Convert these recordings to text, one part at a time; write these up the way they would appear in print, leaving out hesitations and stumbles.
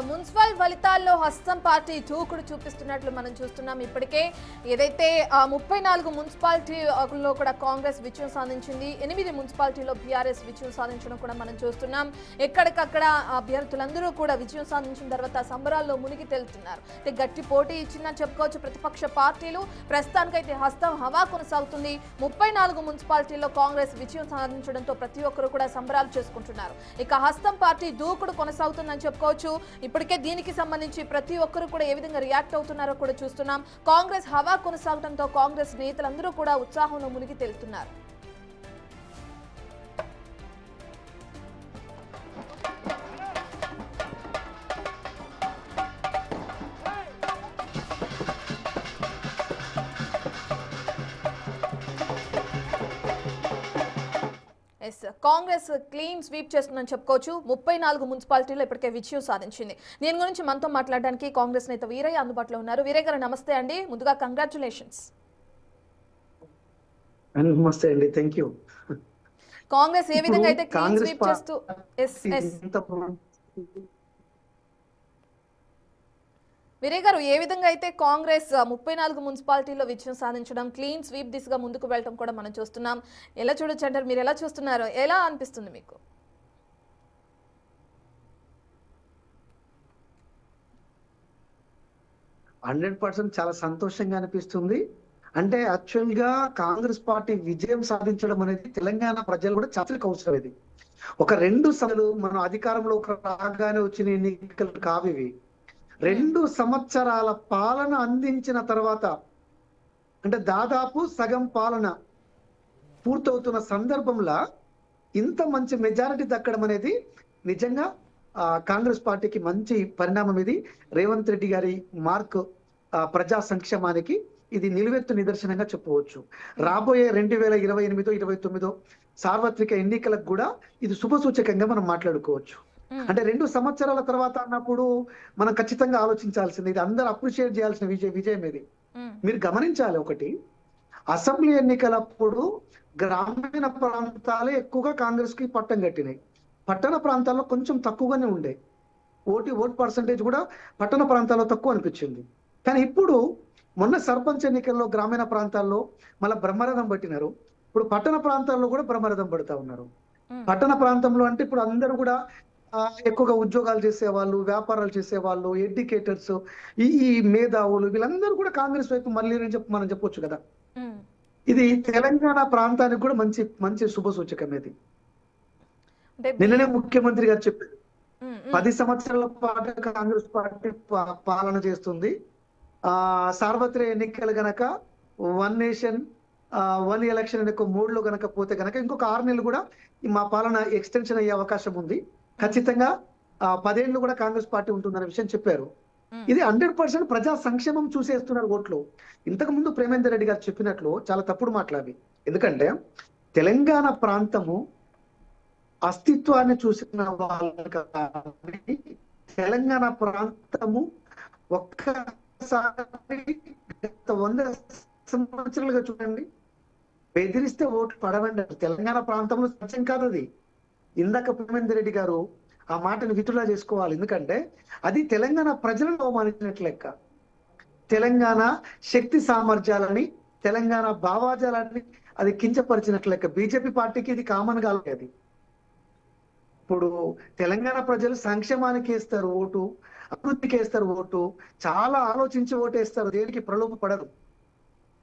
Municipal ఫలితాల్లో హస్తం party దూకుడు చూపిస్తున్నట్లు మనం చూస్తున్నాం. ఇప్పటికే ఏదైతే 34 మున్సిపాలిటీలో కూడా కాంగ్రెస్ విజయం సాధించింది, 8 మున్సిపాలిటీలో బీఆర్ఎస్ విజయం సాధించడం కూడా మనం చూస్తున్నాం. ఎక్కడికక్కడ అభ్యర్థులందరూ కూడా విజయం సాధించిన తర్వాత సంబరాల్లో మునిగి తేలుతున్నారు. గట్టి పోటీ ఇచ్చిందని చెప్పుకోవచ్చు ప్రతిపక్ష పార్టీలు. ప్రస్తుతానికైతే హస్తం హవా కొనసాగుతుంది. 34 మున్సిపాలిటీల్లో కాంగ్రెస్ విజయం సాధించడంతో ప్రతి ఒక్కరు కూడా సంబరాలు చేసుకుంటున్నారు. ఇక హస్తం పార్టీ దూకుడు కొనసాగుతుందని చెప్పుకోవచ్చు. ఇప్పటికే దీనికి సంబంధించి ప్రతి ఒక్కరు కూడా ఏ విధంగా రియాక్ట్ అవుతున్నారో కూడా చూస్తున్నాం. కాంగ్రెస్ హవా కొనసాగడంతో కాంగ్రెస్ నేతలందరూ కూడా ఉత్సాహంలో మునిగి తేలుతున్నారు. కాంగ్రెస్ క్లీన్ స్వీప్ చేస్తుందని చెప్పుకోవచ్చు. 34 మున్సిపాలిటీలో ఇప్పటికే విజయం సాధించింది. దీని గురించి మనతో మాట్లాడడానికి కాంగ్రెస్ నేత వీరయ్య అందుబాటులో ఉన్నారు. వీరయ్య గారు నమస్తే అండి. ముందుగా కంగ్రాచులేషన్స్. నమస్తే అండి, థ్యాంక్ యూ. కాంగ్రెస్ ఏ విధంగా అయితే క్లీన్ స్వీప్ చేస్తూ వీరయ్య గారు ఏ విధంగా అయితే కాంగ్రెస్ 34 మున్సిపాలిటీలో విజయం సాధించడం, క్లీన్ స్వీప్ దిశగా ముందుకు వెళ్ళడం కూడా మనం చూస్తున్నాం. ఎలా చూడొచ్చు అంటారు? మీరు ఎలా చూస్తున్నారు? ఎలా అనిపిస్తుంది మీకు? చాలా సంతోషంగా అనిపిస్తుంది. అంటే యాక్చువల్ గా కాంగ్రెస్ పార్టీ విజయం సాధించడం అనేది తెలంగాణ ప్రజలు కూడా చాతలకు అవసరం. ఇది ఒక 2 సంవత్సరాలు మనం అధికారంలో రాగానే వచ్చిన ఎన్నికలు కావివి. 2 సంవత్సరాల పాలన అందించిన తర్వాత, అంటే దాదాపు సగం పాలన పూర్తవుతున్న సందర్భంలో ఇంత మంచి మెజారిటీ దక్కడం అనేది నిజంగా కాంగ్రెస్ పార్టీకి మంచి పరిణామం. ఇది రేవంత్ రెడ్డి గారి మార్క్ ప్రజా సంక్షేమానికి ఇది నిలువెత్తు నిదర్శనంగా చెప్పవచ్చు. రాబోయే 2028-29 సార్వత్రిక ఎన్నికలకు కూడా ఇది శుభ సూచకంగా మనం మాట్లాడుకోవచ్చు. అంటే 2 సంవత్సరాల తర్వాత అన్నప్పుడు మనం ఖచ్చితంగా ఆలోచించాల్సింది, ఇది అందరూ అప్రిషియేట్ చేయాల్సిన విజయం ఇది. మీరు గమనించాలి, ఒకటి అసెంబ్లీ ఎన్నికలప్పుడు గ్రామీణ ప్రాంతాలే ఎక్కువగా కాంగ్రెస్ కి పట్టం కట్టినాయి. పట్టణ ప్రాంతాల్లో కొంచెం తక్కువగానే ఉండే ఓట్ పర్సంటేజ్ కూడా పట్టణ ప్రాంతాల్లో తక్కువ అనిపించింది. కానీ ఇప్పుడు మొన్న సర్పంచ్ ఎన్నికల్లో గ్రామీణ ప్రాంతాల్లో మళ్ళీ బ్రహ్మరథం పట్టినారు. ఇప్పుడు పట్టణ ప్రాంతాల్లో కూడా బ్రహ్మరథం పడుతూ ఉన్నారు. పట్టణ ప్రాంతంలో అంటే ఇప్పుడు అందరూ కూడా ఎక్కువగా ఉద్యోగాలు చేసేవాళ్ళు, వ్యాపారాలు చేసేవాళ్ళు, ఎడ్యుకేటర్స్, ఈ మేధావులు వీళ్ళందరూ కూడా కాంగ్రెస్ వైపు మళ్ళీ మనం చెప్పొచ్చు కదా. ఇది తెలంగాణ ప్రాంతానికి కూడా మంచి మంచి శుభ సూచకం. ఇది నిన్ననే ముఖ్యమంత్రి గారు చెప్పారు, 10 సంవత్సరాల పాటు కాంగ్రెస్ పార్టీ పాలన చేస్తుంది. సార్వత్రిక ఎన్నికలు గనక 1 నేషన్ 1 ఎలక్షన్ అనే 3లో గనక పోతే గనక ఇంకొక 6 నెలలు కూడా మా పాలన ఎక్స్టెన్షన్ అయ్యే అవకాశం ఉంది. ఖచ్చితంగా 10 ఏళ్ళు కూడా కాంగ్రెస్ పార్టీ ఉంటుందనే విషయం చెప్పారు. ఇది 100% ప్రజా సంక్షేమం చూసేస్తున్నారు ఓట్లు. ఇంతకు ముందు ప్రేమేందర్ రెడ్డి గారు చెప్పినట్లు చాలా తప్పుడు మాట్లాడి, ఎందుకంటే తెలంగాణ ప్రాంతము అస్తిత్వాన్ని చూసిన వాళ్ళకి తెలంగాణ ప్రాంతము ఒక్కసారి గత 100 సంవత్సరాలుగా చూడండి, బెదిరిస్తే ఓట్లు పడవండి. తెలంగాణ ప్రాంతంలో సత్యం కాదు అది. ఇందాక ప్రేమేందర్ రెడ్డి గారు ఆ మాటను విత్డ్రా చేసుకోవాలి, ఎందుకంటే అది తెలంగాణ ప్రజలను అవమానించినట్లు లెక్క. తెలంగాణ శక్తి సామర్థ్యాలని, తెలంగాణ భావాజాలాన్ని అది కించపరిచినట్లు లెక్క. బీజేపీ పార్టీకి ఇది కామన్ గా లేదు. ఇప్పుడు తెలంగాణ ప్రజలు సంక్షేమానికి వేస్తారు ఓటు, అభివృద్ధికి వేస్తారు ఓటు, చాలా ఆలోచించి ఓటు వేస్తారు, దేనికి ప్రలోభపడరు.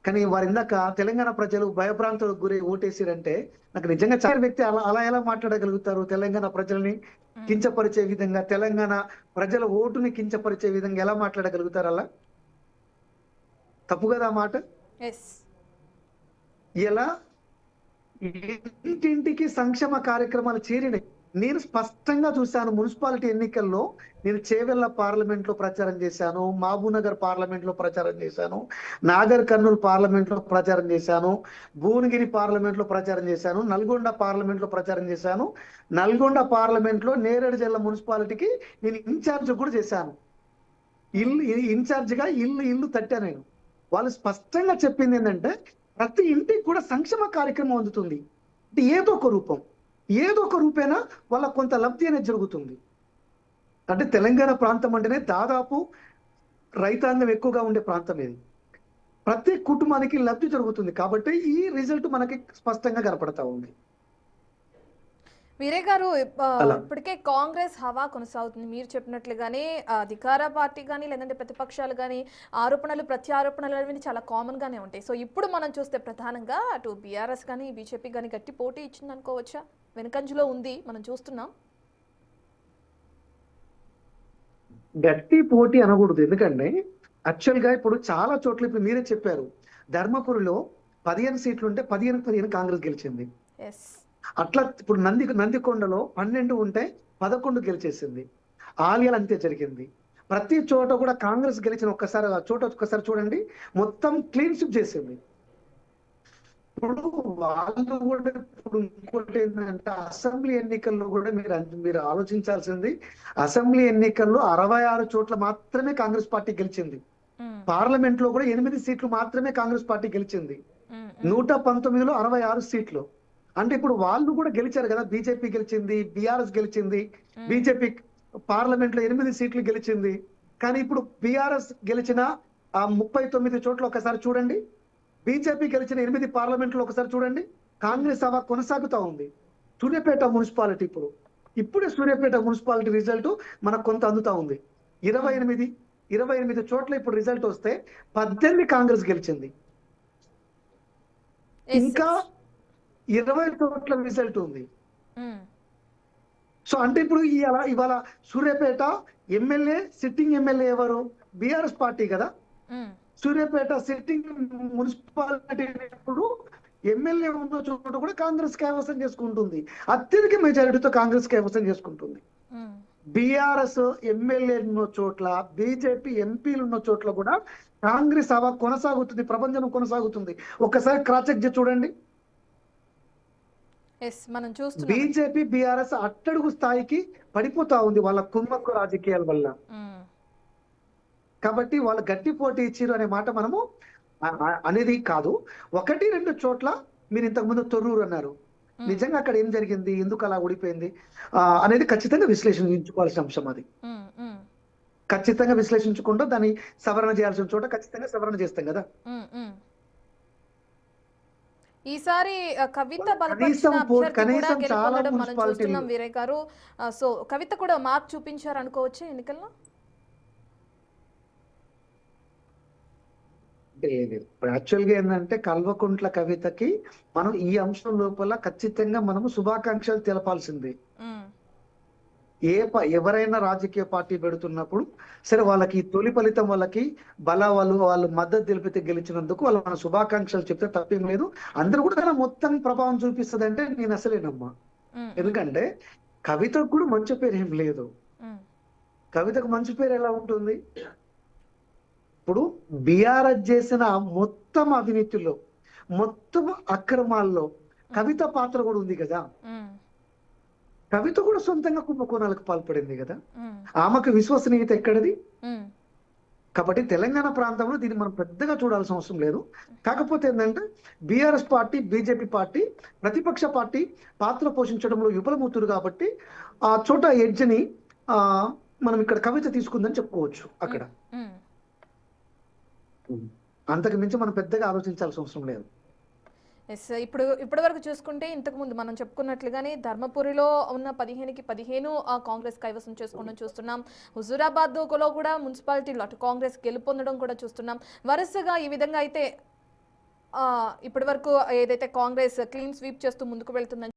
కానీ వారి ఇందాక తెలంగాణ ప్రజలు భయభ్రాంతులకు గురి ఓటేసిరంటే నాకు నిజంగా చాలా వ్యక్తి అలా ఎలా మాట్లాడగలుగుతారు? తెలంగాణ ప్రజల్ని కించపరిచే విధంగా, తెలంగాణ ప్రజల ఓటుని కించపరిచే విధంగా ఎలా మాట్లాడగలుగుతారు? అలా తప్పు కదా ఆ మాట. ఇలా ఇంటింటికి సంక్షేమ కార్యక్రమాలు చేరినాయి. నేను స్పష్టంగా చూశాను. మున్సిపాలిటీ ఎన్నికల్లో నేను చేవెళ్ల పార్లమెంట్ లో ప్రచారం చేశాను, మహబూబ్నగర్ పార్లమెంట్ లో ప్రచారం చేశాను, నాగర్ కర్నూలు పార్లమెంట్ లో ప్రచారం చేశాను, భువనగిరి పార్లమెంట్ లో ప్రచారం చేశాను, నల్గొండ పార్లమెంట్ లో ప్రచారం చేశాను. నల్గొండ పార్లమెంట్ లో నేరేడు జిల్లా మున్సిపాలిటీకి నేను ఇన్ఛార్జ్ కూడా చేశాను. ఇన్ఛార్జిగా ఇల్లు తట్టా నేను. వాళ్ళు స్పష్టంగా చెప్పింది ఏంటంటే ప్రతి ఇంటికి కూడా సంక్షేమ కార్యక్రమం అందుతుంది. అంటే ఏదో ఒక రూపేనా వాళ్ళ కొంత లబ్ధి అనేది జరుగుతుంది. అంటే తెలంగాణ ప్రాంతం అంటేనే దాదాపు రైతాంగం ఎక్కువగా ఉండే ప్రాంతం ఇది. ప్రతి కుటుంబానికి లబ్ధి జరుగుతుంది కాబట్టి ఈ రిజల్ట్ మనకి స్పష్టంగా కనపడతా ఉంది. వీరే గారు, అలా ఇప్పటికే కాంగ్రెస్ హవా కొనసాగుతుంది. మీరు చెప్పినట్లుగానే అధికార పార్టీ కానీ లేదంటే ప్రతిపక్షాలు కానీ ఆరోపణలు ప్రత్యారోపణలు అనేవి చాలా కామన్ గానే ఉంటాయి. సో ఇప్పుడు మనం చూస్తే ప్రధానంగా అటు బీఆర్ఎస్ కానీ బీజేపీ కానీ గట్టి పోటీ ఇచ్చింది అనుకోవచ్చా? వెనుకంజలో ఉంది మనం చూస్తున్నాం. గట్టి పోటీ అనకూడదు, ఎందుకంటే యాక్చువల్ గా ఇప్పుడు చాలా చోట్ల ఇప్పుడు మీరే చెప్పారు, ధర్మపురిలో 15 సీట్లు ఉంటే 15 కాంగ్రెస్ గెలిచింది. ఎస్. అట్లా ఇప్పుడు నందికొండలో 12 ఉంటే 11 గెలిచేసింది. ఆలియాలు అంతే జరిగింది. ప్రతి చోట కూడా కాంగ్రెస్ గెలిచిన ఒక్కసారి చూడండి, మొత్తం క్లీన్ స్వీప్ చేసింది. ఇప్పుడు వాళ్ళు కూడా ఇప్పుడు ఇంకోటి ఏంటంటే అసెంబ్లీ ఎన్నికల్లో కూడా మీరు ఆలోచించాల్సింది, అసెంబ్లీ ఎన్నికల్లో 66 చోట్ల మాత్రమే కాంగ్రెస్ పార్టీ గెలిచింది. పార్లమెంట్ లో కూడా 8 సీట్లు మాత్రమే కాంగ్రెస్ పార్టీ గెలిచింది. 119లో 66 సీట్లు. అంటే ఇప్పుడు వాళ్ళు కూడా గెలిచారు కదా, బీజేపీ గెలిచింది, బీఆర్ఎస్ గెలిచింది. బీజేపీ పార్లమెంట్ లో 8 సీట్లు గెలిచింది. కానీ ఇప్పుడు బీఆర్ఎస్ గెలిచిన ఆ 39 చోట్ల ఒకసారి చూడండి, బీజేపీ గెలిచిన 8 పార్లమెంట్లో ఒకసారి చూడండి. కాంగ్రెస్ హవా కొనసాగుతా ఉంది. సూర్యాపేట మున్సిపాలిటీ ఇప్పుడే సూర్యాపేట మున్సిపాలిటీ రిజల్ట్ మనకు కొంత అందుతా ఉంది. 28 చోట్ల ఇప్పుడు రిజల్ట్ వస్తే 18 కాంగ్రెస్ గెలిచింది. ఇంకా 20 చోట్ల రిజల్ట్ ఉంది. సో అంటే ఇప్పుడు ఇవాళ సూర్యాపేట ఎమ్మెల్యే, సిట్టింగ్ ఎమ్మెల్యే ఎవరు? బీఆర్ఎస్ పార్టీ కదా. సూర్యాపేట సిట్టింగ్ మున్సిపాలిటీ ఇప్పుడు ఎమ్మెల్యే ఉన్న చోట కూడా కాంగ్రెస్ కైవసం చేసుకుంటుంది. అత్యధిక మెజారిటీతో కాంగ్రెస్ కైవసం చేసుకుంటుంది. బీఆర్ఎస్ ఎమ్మెల్యే ఉన్న చోట్ల, బీజేపీ ఎంపీలు ఉన్న చోట్ల కూడా కాంగ్రెస్ హవా కొనసాగుతుంది, ప్రపంచం కొనసాగుతుంది. ఒక్కసారి క్రాస్ చెక్ చేసి చూడండి. బీజేపీ బీఆర్ఎస్ అట్టడుగు స్థాయికి పడిపోతా ఉంది వాళ్ళ కుమ్మక్కు రాజకీయాల వల్ల. కాబట్టి వాళ్ళు గట్టి పోటీ ఇచ్చారు అనే మాట మనము అనేది కాదు. 1-2 చోట్ల మీరు ఇంతకు ముందు తొర్రూరు అన్నారు, నిజంగా అక్కడ ఏం జరిగింది, ఎందుకు అలా ఓడిపోయింది అనేది ఖచ్చితంగా విశ్లేషించుకోవాల్సిన అంశం. అది ఖచ్చితంగా విశ్లేషించుకుంటూ దాన్ని సవరణ చేయాల్సిన చోట ఖచ్చితంగా సవరణ చేస్తాం కదా. ఈసారి కవిత బలపరిచిన అభ్యర్థి కూడా గెలుపొందడం మనం చూస్తున్నాం వీరే గారు. సో కవిత కూడా మార్క్ చూపించారు అనుకోవచ్చు ఎన్నికల్లో. యాక్చువల్ గా ఏంటంటే కల్వకుంట్ల కవితకి మనం ఈ అంశం లోపల ఖచ్చితంగా మనము శుభాకాంక్షలు తెలపాల్సింది. ఎవరైనా రాజకీయ పార్టీ పెడుతున్నప్పుడు సరే, వాళ్ళకి తొలి ఫలితం వాళ్ళకి వాళ్ళు మద్దతు తెలిపితే గెలిచినందుకు వాళ్ళ మన శుభాకాంక్షలు చెప్తే తప్పేం లేదు. అందరూ కూడా తన మొత్తం ప్రభావం చూపిస్తుంది అంటే నేను అసలేనమ్మా. ఎందుకంటే కవితకు కూడా మంచి పేరు ఏం లేదు. కవితకు మంచి పేరు ఎలా ఉంటుంది? ఇప్పుడు బీఆర్ఎస్ చేసిన మొత్తం అవినీతిలో, మొత్తం అక్రమాల్లో కవిత పాత్ర కూడా ఉంది కదా. కవిత కూడా సొంతంగా కుంభకోణాలకు పాల్పడింది కదా. ఆమెకు విశ్వసనీయత ఎక్కడది? కాబట్టి తెలంగాణ ప్రాంతంలో దీన్ని మనం పెద్దగా చూడాల్సిన అవసరం లేదు. కాకపోతే ఏంటంటే బీఆర్ఎస్ పార్టీ, బీజేపీ పార్టీ ప్రతిపక్ష పార్టీ పాత్ర పోషించడంలో విఫలమవుతున్నారు కాబట్టి ఆ చోట ఎడ్జ్ని మనం ఇక్కడ కవిత తీసుకుందని చెప్పుకోవచ్చు. అక్కడ అంతకు మించి మనం పెద్దగా ఆలోచించాల్సిన అవసరం లేదు. ఇప్పటి వరకు చూసుకుంటే ఇంతకు ముందు మనం చెప్పుకున్నట్లుగానే ధర్మపురిలో ఉన్న 15కి 15 కాంగ్రెస్ కైవసం చేసుకోవడం చూస్తున్నాం. హుజూరాబాద్లో కూడా మున్సిపాలిటీలో అటు కాంగ్రెస్ గెలుపొందడం కూడా చూస్తున్నాం. వరుసగా ఈ విధంగా అయితే ఇప్పటి వరకు ఏదైతే కాంగ్రెస్ క్లీన్ స్వీప్ చేస్తూ ముందుకు వెళ్తుందని